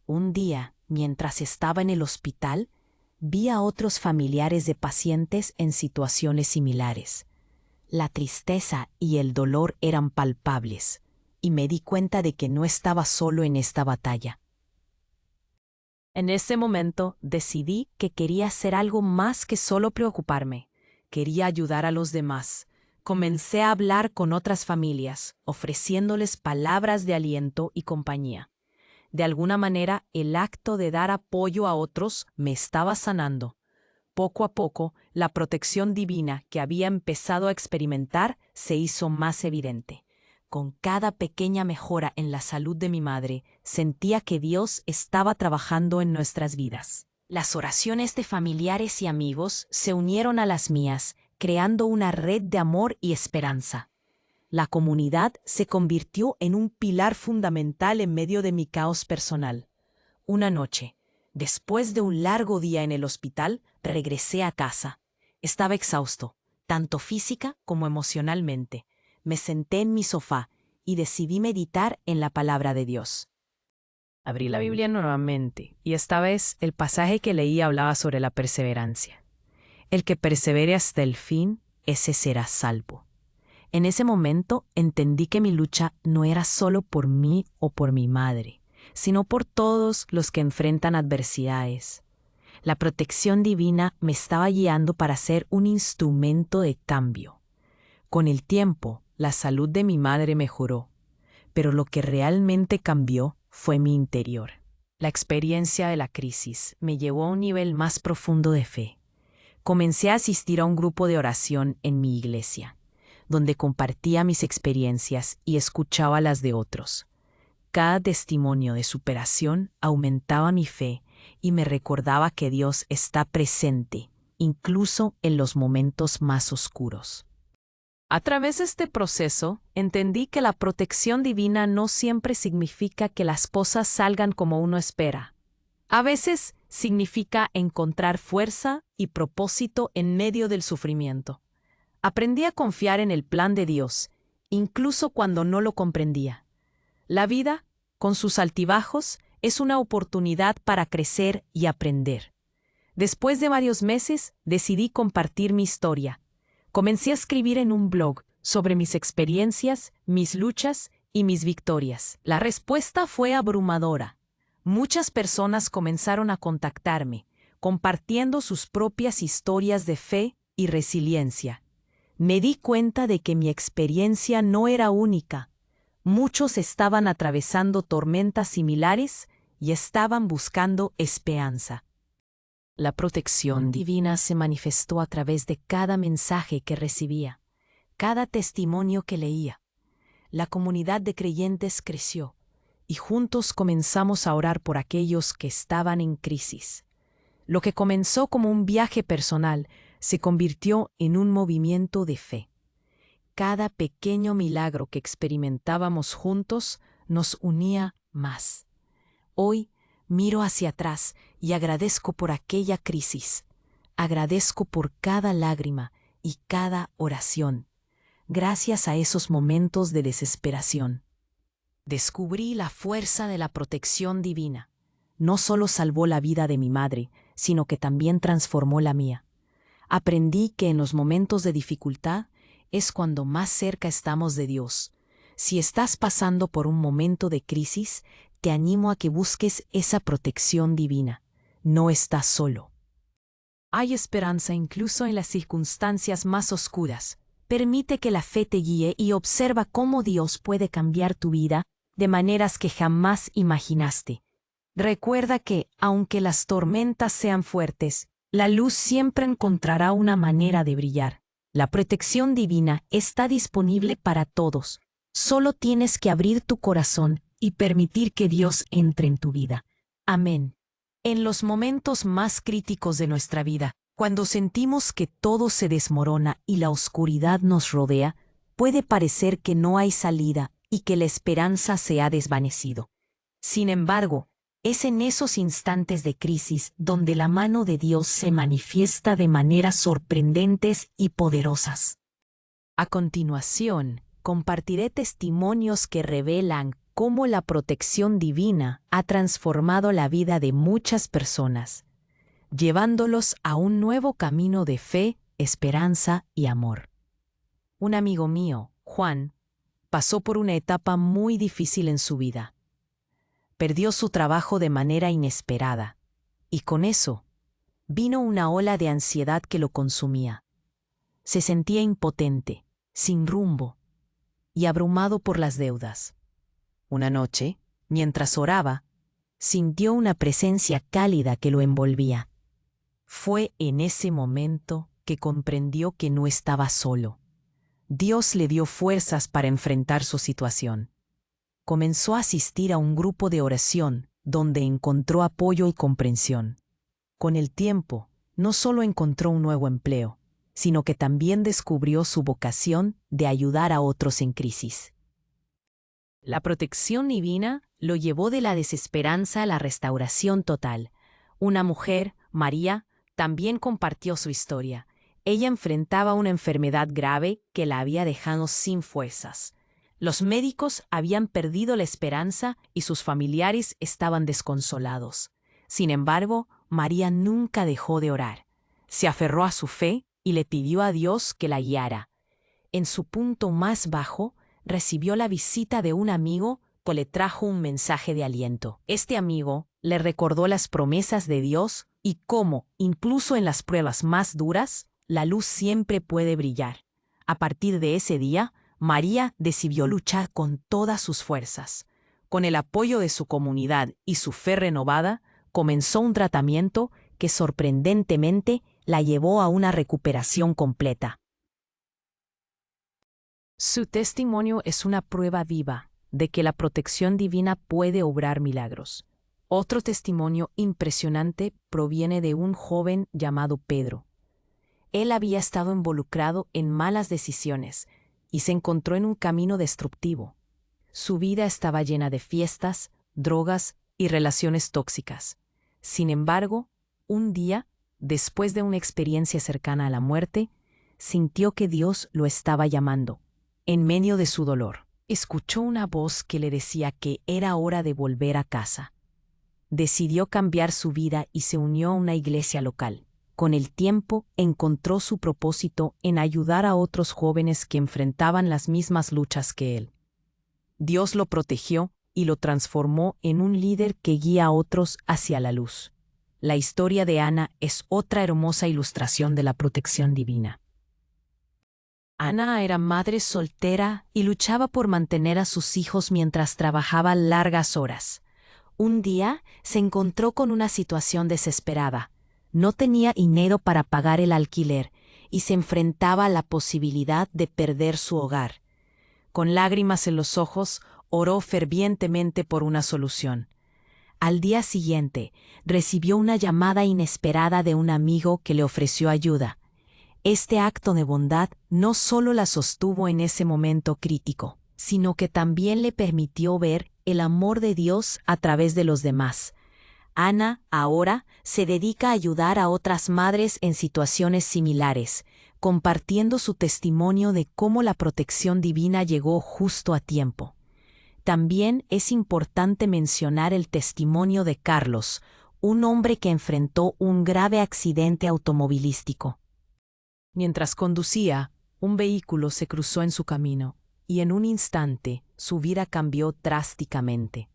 Un día, mientras estaba en el hospital, vi a otros familiares de pacientes en situaciones similares. La tristeza y el dolor eran palpables, y me di cuenta de que no estaba solo en esta batalla. En ese momento decidí que quería hacer algo más que solo preocuparme. Quería ayudar a los demás. Comencé a hablar con otras familias, ofreciéndoles palabras de aliento y compañía. De alguna manera, el acto de dar apoyo a otros me estaba sanando. Poco a poco, la protección divina que había empezado a experimentar se hizo más evidente. Con cada pequeña mejora en la salud de mi madre, sentía que Dios estaba trabajando en nuestras vidas. Las oraciones de familiares y amigos se unieron a las mías, creando una red de amor y esperanza. La comunidad se convirtió en un pilar fundamental en medio de mi caos personal. Una noche, después de un largo día en el hospital, regresé a casa. Estaba exhausto, tanto física como emocionalmente. Me senté en mi sofá y decidí meditar en la palabra de Dios. Abrí la Biblia nuevamente y esta vez el pasaje que leí hablaba sobre la perseverancia. El que persevere hasta el fin, ese será salvo. En ese momento entendí que mi lucha no era solo por mí o por mi madre, sino por todos los que enfrentan adversidades. La protección divina me estaba guiando para ser un instrumento de cambio. Con el tiempo, la salud de mi madre mejoró, pero lo que realmente cambió fue mi interior. La experiencia de la crisis me llevó a un nivel más profundo de fe. Comencé a asistir a un grupo de oración en mi iglesia, donde compartía mis experiencias y escuchaba las de otros. Cada testimonio de superación aumentaba mi fe y me recordaba que Dios está presente, incluso en los momentos más oscuros. A través de este proceso, entendí que la protección divina no siempre significa que las cosas salgan como uno espera. A veces significa encontrar fuerza y propósito en medio del sufrimiento. Aprendí a confiar en el plan de Dios, incluso cuando no lo comprendía. La vida, con sus altibajos, es una oportunidad para crecer y aprender. Después de varios meses, decidí compartir mi historia. Comencé a escribir en un blog sobre mis experiencias, mis luchas y mis victorias. La respuesta fue abrumadora. Muchas personas comenzaron a contactarme, compartiendo sus propias historias de fe y resiliencia. Me di cuenta de que mi experiencia no era única. Muchos estaban atravesando tormentas similares y estaban buscando esperanza. La protección divina se manifestó a través de cada mensaje que recibía, cada testimonio que leía. La comunidad de creyentes creció y juntos comenzamos a orar por aquellos que estaban en crisis. Lo que comenzó como un viaje personal se convirtió en un movimiento de fe. Cada pequeño milagro que experimentábamos juntos nos unía más. Hoy miro hacia atrás y agradezco por aquella crisis. Agradezco por cada lágrima y cada oración. Gracias a esos momentos de desesperación, descubrí la fuerza de la protección divina. No solo salvó la vida de mi madre, sino que también transformó la mía. Aprendí que en los momentos de dificultad es cuando más cerca estamos de Dios. Si estás pasando por un momento de crisis, te animo a que busques esa protección divina. No estás solo. Hay esperanza incluso en las circunstancias más oscuras. Permite que la fe te guíe y observa cómo Dios puede cambiar tu vida de maneras que jamás imaginaste. Recuerda que, aunque las tormentas sean fuertes, la luz siempre encontrará una manera de brillar. La protección divina está disponible para todos. Solo tienes que abrir tu corazón y permitir que Dios entre en tu vida. Amén. En los momentos más críticos de nuestra vida, cuando sentimos que todo se desmorona y la oscuridad nos rodea, puede parecer que no hay salida y que la esperanza se ha desvanecido. Sin embargo, es en esos instantes de crisis donde la mano de Dios se manifiesta de maneras sorprendentes y poderosas. A continuación, compartiré testimonios que revelan cómo la protección divina ha transformado la vida de muchas personas, llevándolos a un nuevo camino de fe, esperanza y amor. Un amigo mío, Juan, pasó por una etapa muy difícil en su vida. Perdió su trabajo de manera inesperada, y con eso vino una ola de ansiedad que lo consumía. Se sentía impotente, sin rumbo y abrumado por las deudas. Una noche, mientras oraba, sintió una presencia cálida que lo envolvía. Fue en ese momento que comprendió que no estaba solo. Dios le dio fuerzas para enfrentar su situación. Comenzó a asistir a un grupo de oración donde encontró apoyo y comprensión. Con el tiempo, no solo encontró un nuevo empleo, sino que también descubrió su vocación de ayudar a otros en crisis. La protección divina lo llevó de la desesperanza a la restauración total. Una mujer, María, también compartió su historia. Ella enfrentaba una enfermedad grave que la había dejado sin fuerzas. Los médicos habían perdido la esperanza y sus familiares estaban desconsolados. Sin embargo, María nunca dejó de orar. Se aferró a su fe y le pidió a Dios que la guiara. En su punto más bajo, recibió la visita de un amigo que le trajo un mensaje de aliento. Este amigo le recordó las promesas de Dios y cómo, incluso en las pruebas más duras, la luz siempre puede brillar. A partir de ese día, María decidió luchar con todas sus fuerzas. Con el apoyo de su comunidad y su fe renovada, comenzó un tratamiento que sorprendentemente la llevó a una recuperación completa. Su testimonio es una prueba viva de que la protección divina puede obrar milagros. Otro testimonio impresionante proviene de un joven llamado Pedro. Él había estado involucrado en malas decisiones y se encontró en un camino destructivo. Su vida estaba llena de fiestas, drogas y relaciones tóxicas. Sin embargo, un día, después de una experiencia cercana a la muerte, sintió que Dios lo estaba llamando. En medio de su dolor, escuchó una voz que le decía que era hora de volver a casa. Decidió cambiar su vida y se unió a una iglesia local. Con el tiempo, encontró su propósito en ayudar a otros jóvenes que enfrentaban las mismas luchas que él. Dios lo protegió y lo transformó en un líder que guía a otros hacia la luz. La historia de Ana es otra hermosa ilustración de la protección divina. Ana era madre soltera y luchaba por mantener a sus hijos mientras trabajaba largas horas. Un día se encontró con una situación desesperada. No tenía dinero para pagar el alquiler y se enfrentaba a la posibilidad de perder su hogar. Con lágrimas en los ojos, oró fervientemente por una solución. Al día siguiente, recibió una llamada inesperada de un amigo que le ofreció ayuda. Este acto de bondad no solo la sostuvo en ese momento crítico, sino que también le permitió ver el amor de Dios a través de los demás. Ana, ahora, se dedica a ayudar a otras madres en situaciones similares, compartiendo su testimonio de cómo la protección divina llegó justo a tiempo. También es importante mencionar el testimonio de Carlos, un hombre que enfrentó un grave accidente automovilístico. Mientras conducía, un vehículo se cruzó en su camino, y en un instante su vida cambió drásticamente.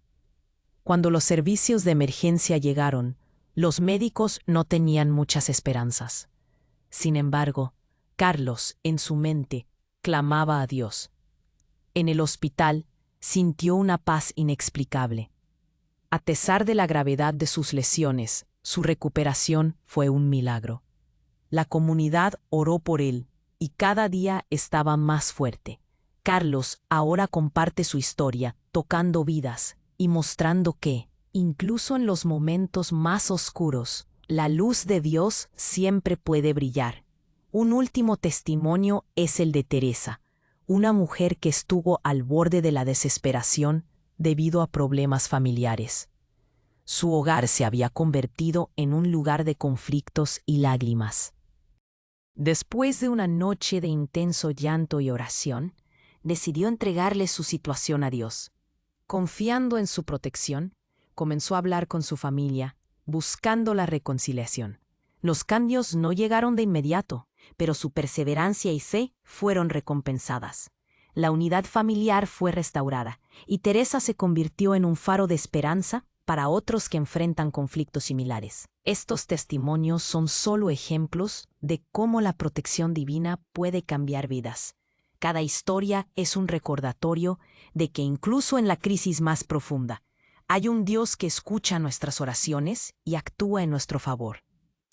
Cuando los servicios de emergencia llegaron, los médicos no tenían muchas esperanzas. Sin embargo, Carlos, en su mente, clamaba a Dios. En el hospital, sintió una paz inexplicable. A pesar de la gravedad de sus lesiones, su recuperación fue un milagro. La comunidad oró por él y cada día estaba más fuerte. Carlos ahora comparte su historia, tocando vidas y mostrando que, incluso en los momentos más oscuros, la luz de Dios siempre puede brillar. Un último testimonio es el de Teresa, una mujer que estuvo al borde de la desesperación debido a problemas familiares. Su hogar se había convertido en un lugar de conflictos y lágrimas. Después de una noche de intenso llanto y oración, decidió entregarle su situación a Dios. Confiando en su protección, comenzó a hablar con su familia, buscando la reconciliación. Los cambios no llegaron de inmediato, pero su perseverancia y fe fueron recompensadas. La unidad familiar fue restaurada, y Teresa se convirtió en un faro de esperanza para otros que enfrentan conflictos similares. Estos testimonios son solo ejemplos de cómo la protección divina puede cambiar vidas. Cada historia es un recordatorio de que incluso en la crisis más profunda, hay un Dios que escucha nuestras oraciones y actúa en nuestro favor.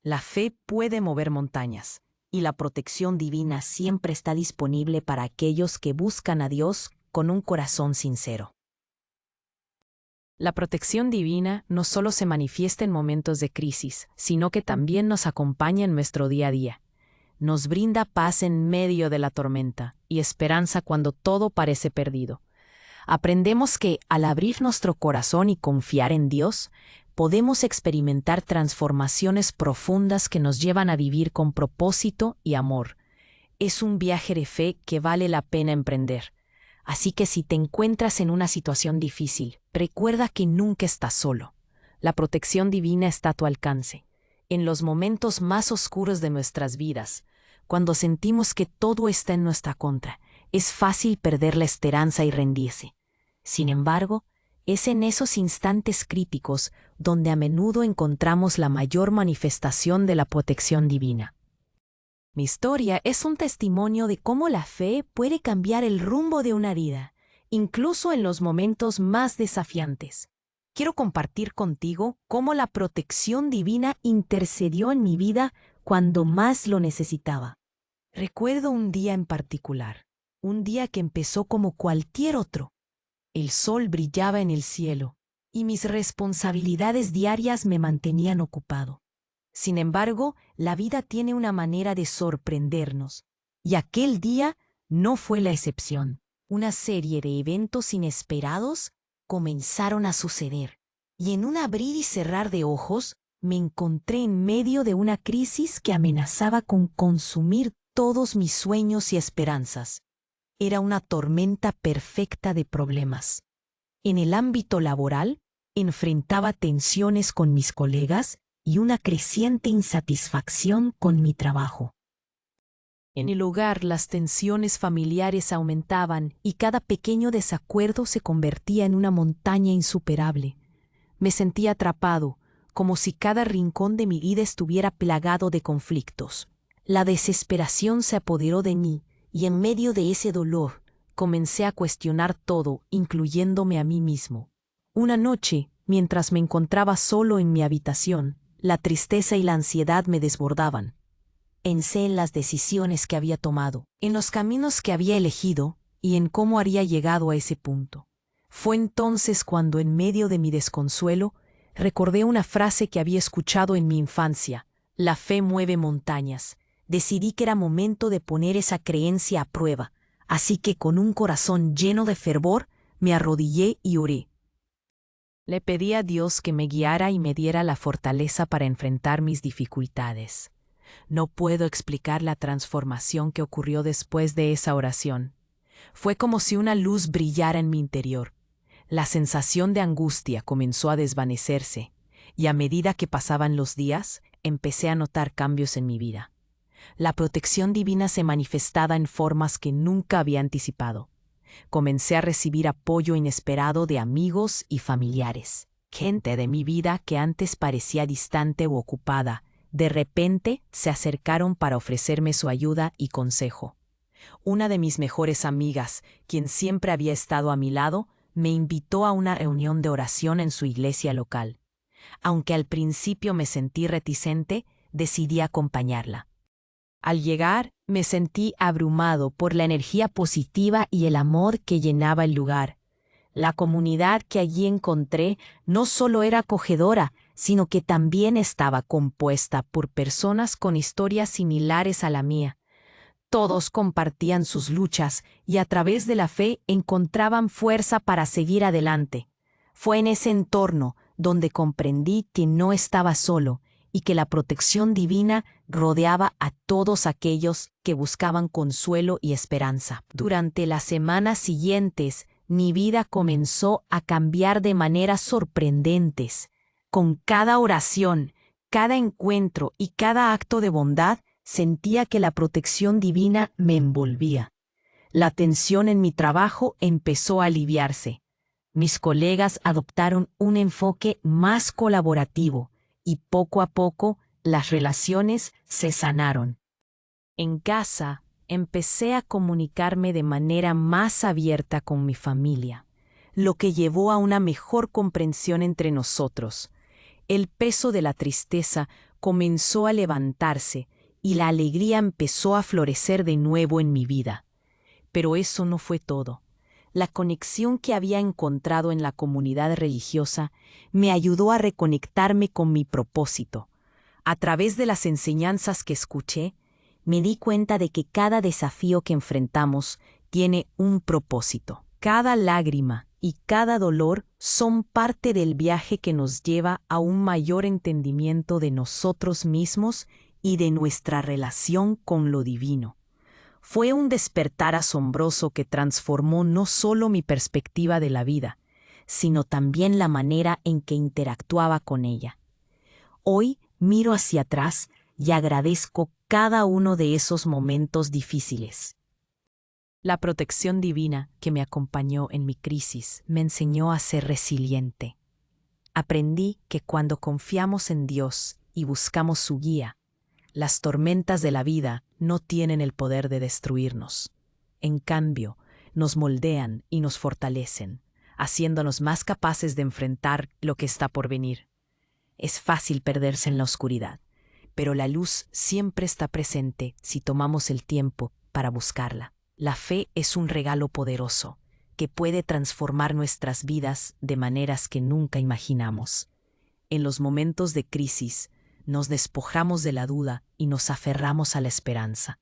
La fe puede mover montañas, y la protección divina siempre está disponible para aquellos que buscan a Dios con un corazón sincero. La protección divina no solo se manifiesta en momentos de crisis, sino que también nos acompaña en nuestro día a día. Nos brinda paz en medio de la tormenta y esperanza cuando todo parece perdido. Aprendemos que, al abrir nuestro corazón y confiar en Dios, podemos experimentar transformaciones profundas que nos llevan a vivir con propósito y amor. Es un viaje de fe que vale la pena emprender. Así que si te encuentras en una situación difícil, recuerda que nunca estás solo. La protección divina está a tu alcance. En los momentos más oscuros de nuestras vidas, cuando sentimos que todo está en nuestra contra, es fácil perder la esperanza y rendirse. Sin embargo, es en esos instantes críticos donde a menudo encontramos la mayor manifestación de la protección divina. Mi historia es un testimonio de cómo la fe puede cambiar el rumbo de una vida, incluso en los momentos más desafiantes. Quiero compartir contigo cómo la protección divina intercedió en mi vida cuando más lo necesitaba. Recuerdo un día en particular, un día que empezó como cualquier otro. El sol brillaba en el cielo y mis responsabilidades diarias me mantenían ocupado. Sin embargo, la vida tiene una manera de sorprendernos, y aquel día no fue la excepción. Una serie de eventos inesperados comenzaron a suceder, y en un abrir y cerrar de ojos me encontré en medio de una crisis que amenazaba con consumir todos mis sueños y esperanzas. Era una tormenta perfecta de problemas. En el ámbito laboral, enfrentaba tensiones con mis colegas y una creciente insatisfacción con mi trabajo. En el hogar, las tensiones familiares aumentaban y cada pequeño desacuerdo se convertía en una montaña insuperable. Me sentía atrapado, como si cada rincón de mi vida estuviera plagado de conflictos. La desesperación se apoderó de mí y en medio de ese dolor comencé a cuestionar todo, incluyéndome a mí mismo. Una noche, mientras me encontraba solo en mi habitación, la tristeza y la ansiedad me desbordaban. Pensé en las decisiones que había tomado, en los caminos que había elegido y en cómo habría llegado a ese punto. Fue entonces cuando, en medio de mi desconsuelo, recordé una frase que había escuchado en mi infancia: la fe mueve montañas. Decidí que era momento de poner esa creencia a prueba, así que con un corazón lleno de fervor, me arrodillé y oré. Le pedí a Dios que me guiara y me diera la fortaleza para enfrentar mis dificultades. No puedo explicar la transformación que ocurrió después de esa oración. Fue como si una luz brillara en mi interior. La sensación de angustia comenzó a desvanecerse, y a medida que pasaban los días, empecé a notar cambios en mi vida. La protección divina se manifestaba en formas que nunca había anticipado. Comencé a recibir apoyo inesperado de amigos y familiares. Gente de mi vida que antes parecía distante u ocupada, de repente se acercaron para ofrecerme su ayuda y consejo. Una de mis mejores amigas, quien siempre había estado a mi lado, me invitó a una reunión de oración en su iglesia local. Aunque al principio me sentí reticente, decidí acompañarla. Al llegar, me sentí abrumado por la energía positiva y el amor que llenaba el lugar. La comunidad que allí encontré no solo era acogedora, sino que también estaba compuesta por personas con historias similares a la mía. Todos compartían sus luchas y a través de la fe encontraban fuerza para seguir adelante. Fue en ese entorno donde comprendí que no estaba solo y que la protección divina rodeaba a todos aquellos que buscaban consuelo y esperanza. Durante las semanas siguientes, mi vida comenzó a cambiar de maneras sorprendentes. Con cada oración, cada encuentro y cada acto de bondad, sentía que la protección divina me envolvía. La tensión en mi trabajo empezó a aliviarse. Mis colegas adoptaron un enfoque más colaborativo y poco a poco las relaciones se sanaron. En casa, empecé a comunicarme de manera más abierta con mi familia, lo que llevó a una mejor comprensión entre nosotros. El peso de la tristeza comenzó a levantarse y la alegría empezó a florecer de nuevo en mi vida. Pero eso no fue todo. La conexión que había encontrado en la comunidad religiosa me ayudó a reconectarme con mi propósito. A través de las enseñanzas que escuché, me di cuenta de que cada desafío que enfrentamos tiene un propósito. Cada lágrima y cada dolor son parte del viaje que nos lleva a un mayor entendimiento de nosotros mismos y de nuestra relación con lo divino. Fue un despertar asombroso que transformó no solo mi perspectiva de la vida, sino también la manera en que interactuaba con ella. Hoy miro hacia atrás y agradezco cada uno de esos momentos difíciles. La protección divina que me acompañó en mi crisis me enseñó a ser resiliente. Aprendí que cuando confiamos en Dios y buscamos su guía, las tormentas de la vida no tienen el poder de destruirnos. En cambio, nos moldean y nos fortalecen, haciéndonos más capaces de enfrentar lo que está por venir. Es fácil perderse en la oscuridad, pero la luz siempre está presente si tomamos el tiempo para buscarla. La fe es un regalo poderoso que puede transformar nuestras vidas de maneras que nunca imaginamos. En los momentos de crisis, nos despojamos de la duda y nos aferramos a la esperanza.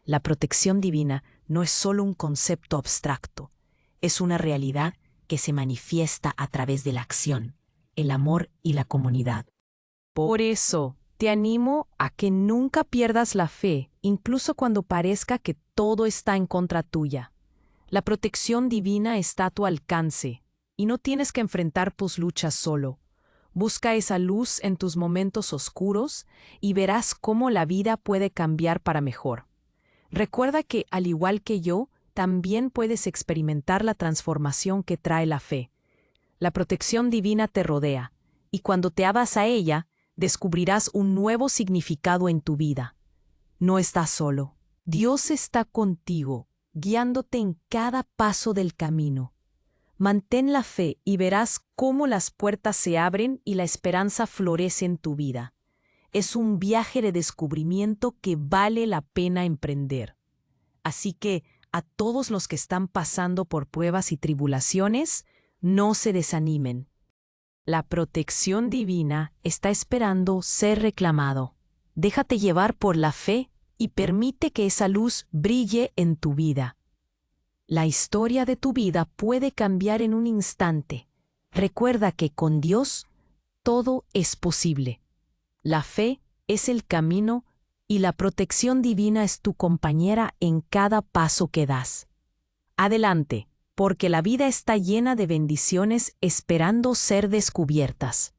La protección divina no es solo un concepto abstracto, es una realidad que se manifiesta a través de la acción, el amor y la comunidad. Por eso, te animo a que nunca pierdas la fe, incluso cuando parezca que todo está en contra tuya. La protección divina está a tu alcance y no tienes que enfrentar tus luchas solo. Busca esa luz en tus momentos oscuros y verás cómo la vida puede cambiar para mejor. Recuerda que, al igual que yo, también puedes experimentar la transformación que trae la fe. La protección divina te rodea, y cuando te abras a ella, descubrirás un nuevo significado en tu vida. No estás solo. Dios está contigo, guiándote en cada paso del camino. Mantén la fe y verás cómo las puertas se abren y la esperanza florece en tu vida. Es un viaje de descubrimiento que vale la pena emprender. Así que, a todos los que están pasando por pruebas y tribulaciones, no se desanimen. La protección divina está esperando ser reclamado. Déjate llevar por la fe y permite que esa luz brille en tu vida. La historia de tu vida puede cambiar en un instante. Recuerda que con Dios todo es posible. La fe es el camino y la protección divina es tu compañera en cada paso que das. Adelante, porque la vida está llena de bendiciones esperando ser descubiertas.